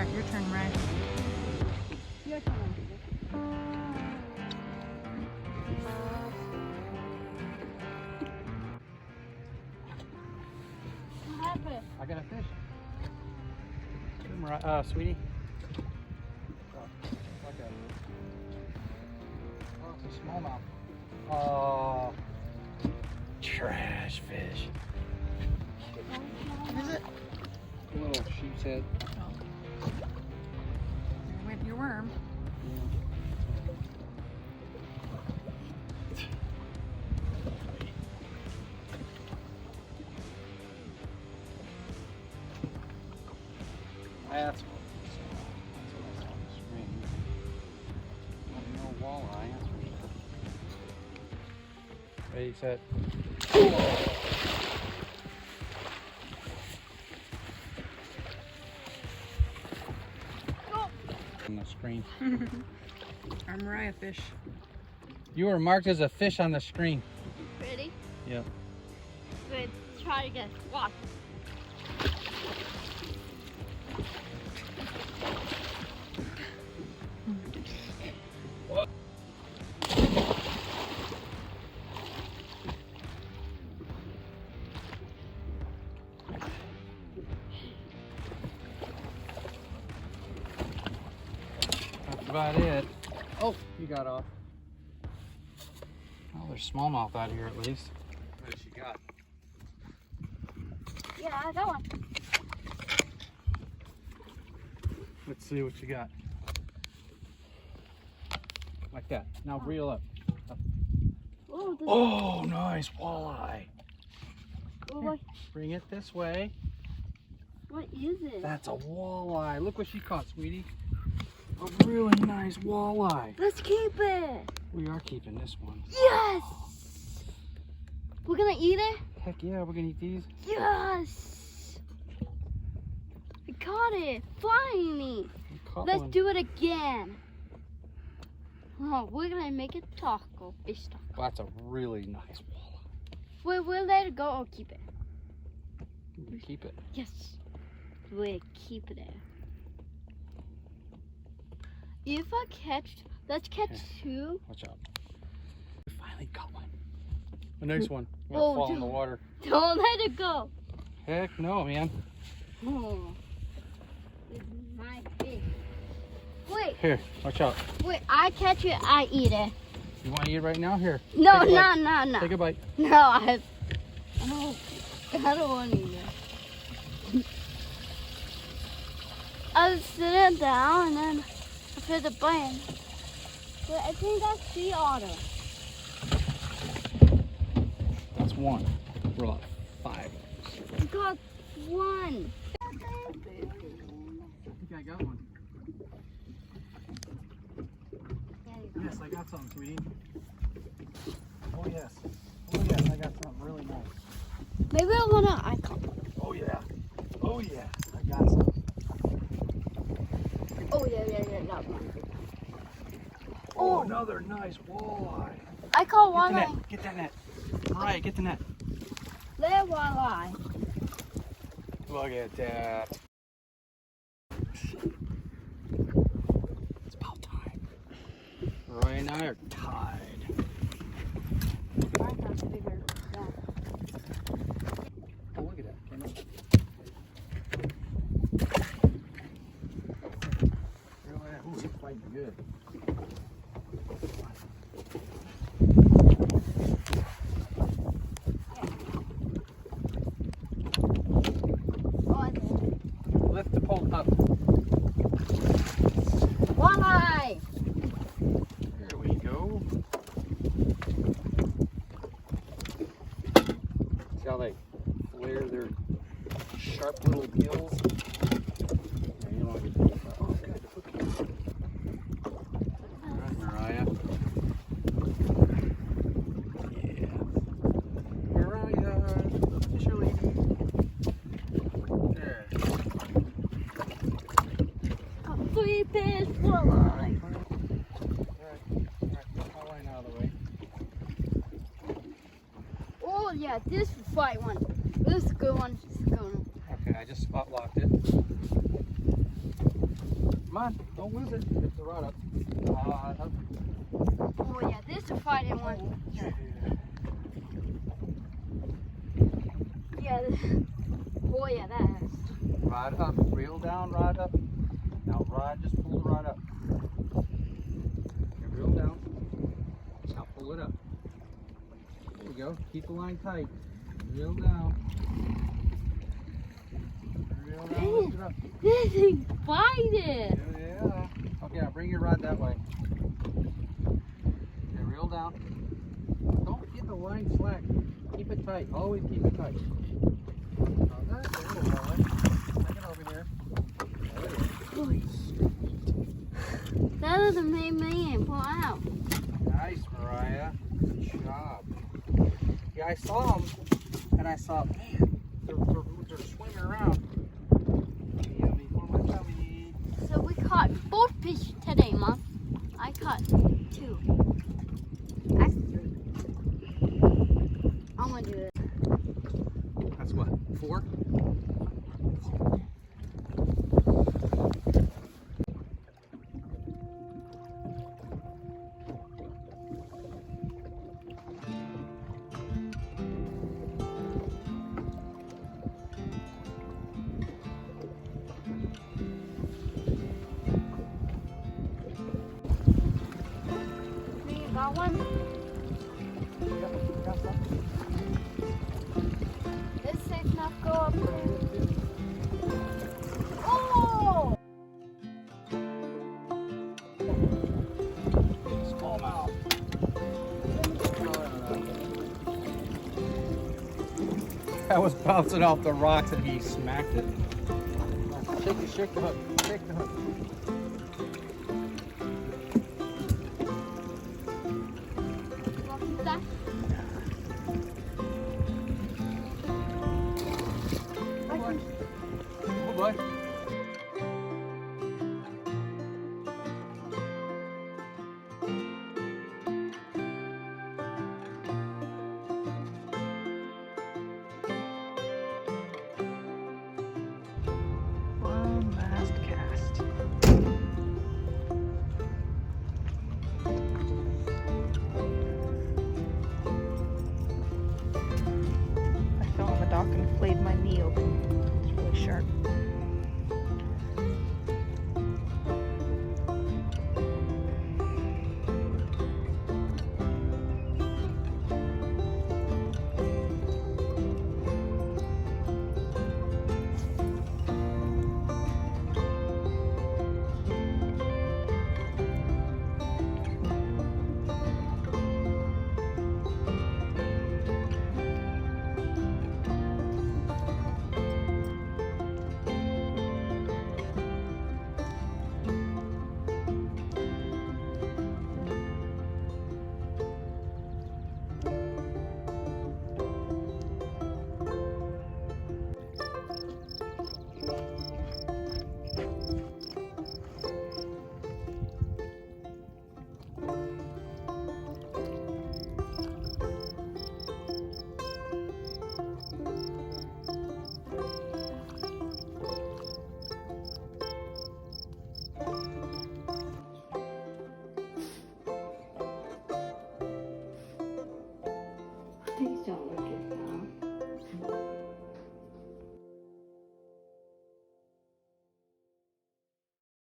Alright, your turn, Mariah. Your turn. What happened? I got a fish. Good, Mariah, sweetie. Like a, it's a smallmouth. Oh, trash fish. What is it? A little sheep's head. There went your worm. That's what I saw on the screen. No walleye, that's for sure. Ready, set. On the screen. Our Mariah fish. You were marked as a fish on the screen. Ready? Yep. Good. Try again. Watch. That's about it. Oh, you got off. Well, there's smallmouth out here at least. What has she got? Yeah, I got one. Let's see what you got. Like that. Now reel up. Oh, this Oh, nice walleye. what, Bring it this way. what is it? That's a walleye. Look what she caught, sweetie. A really nice walleye. Let's keep it. We are keeping this one. Yes. We're gonna eat it. Heck yeah, we're gonna eat these. Yes. I caught it. Finally. We caught Let's one. do it again. Oh, we're gonna make a taco. Fish taco. Well, that's a really nice walleye. We'll let it go or keep it. We keep it. Yes. We'll keep it there. If I catch, let's catch Okay. two. Watch out. We finally got one. A nice one. We're Oh, gonna fall in the water. Don't let it go. Heck no, man. Oh. It's my fish. Wait, Here, watch out. wait, I catch it, I eat it. You want to eat it right now? Here. No, Take a no, bite. no, no. Take a bite. No, I don't want to eat it. I was sitting down and then I put the bite. Wait, I think that's sea otter. That's one. We're like 5. I got one. I think I got one. Yes, I got something, sweetie. Oh yes. Oh yes, I got something really nice. Maybe I want to icon. Oh yeah. Oh yeah. I got something. Oh, yeah, that one. Oh, another nice walleye. I caught Get one. the net. Get that net. Mariah, get the net. There, walleye. Look at that. It's about time. Roy and I are tied. Mine got bigger. Yeah. Oh, look at that. Came up. Ooh, he's fighting good. Oh, I did. Lift the pole up. Walleye. There we go. See how they flare their sharp little gills? Yeah, you don't want to get the oh, good. The hook is. All right, Mariah. Yeah. Mariah. Shirley. There. Got 3 fish walleye. All right, get my line out of the way. Oh yeah, this is a fight one. This is a good one. This is a good one. Okay, I just spot locked it. don't lose it. Lift the rod up. Rod up. Oh yeah, this is a fighting one. Yeah. Yeah. Oh yeah, that is. Rod up. Reel down, rod up. Now rod, just pull the rod up. Okay, reel down. Now pull it up. There you go. Keep the line tight. Reel down. Reel down, lift it up. This thing biting. Yeah. Okay, now bring your rod that way. Okay, reel down. Don't get the line slack. Keep it tight. Always keep it tight. Now that's a little walleye. Take it over here. There it is. That doesn't make me pull out. Nice, Mariah. Good job. Yeah, I saw them, and I thought, man, they're swimming around. Yummy, yummy, yummy. So we caught 4 fish today, Mom. I caught 2. Actually 3. I'm gonna do it. That's what, 4? You got one? Yep, got some. It's safe enough. Go up there. Oh! Smallmouth. That was bouncing off the rocks and he smacked it. Shake the hook. Shake the hook.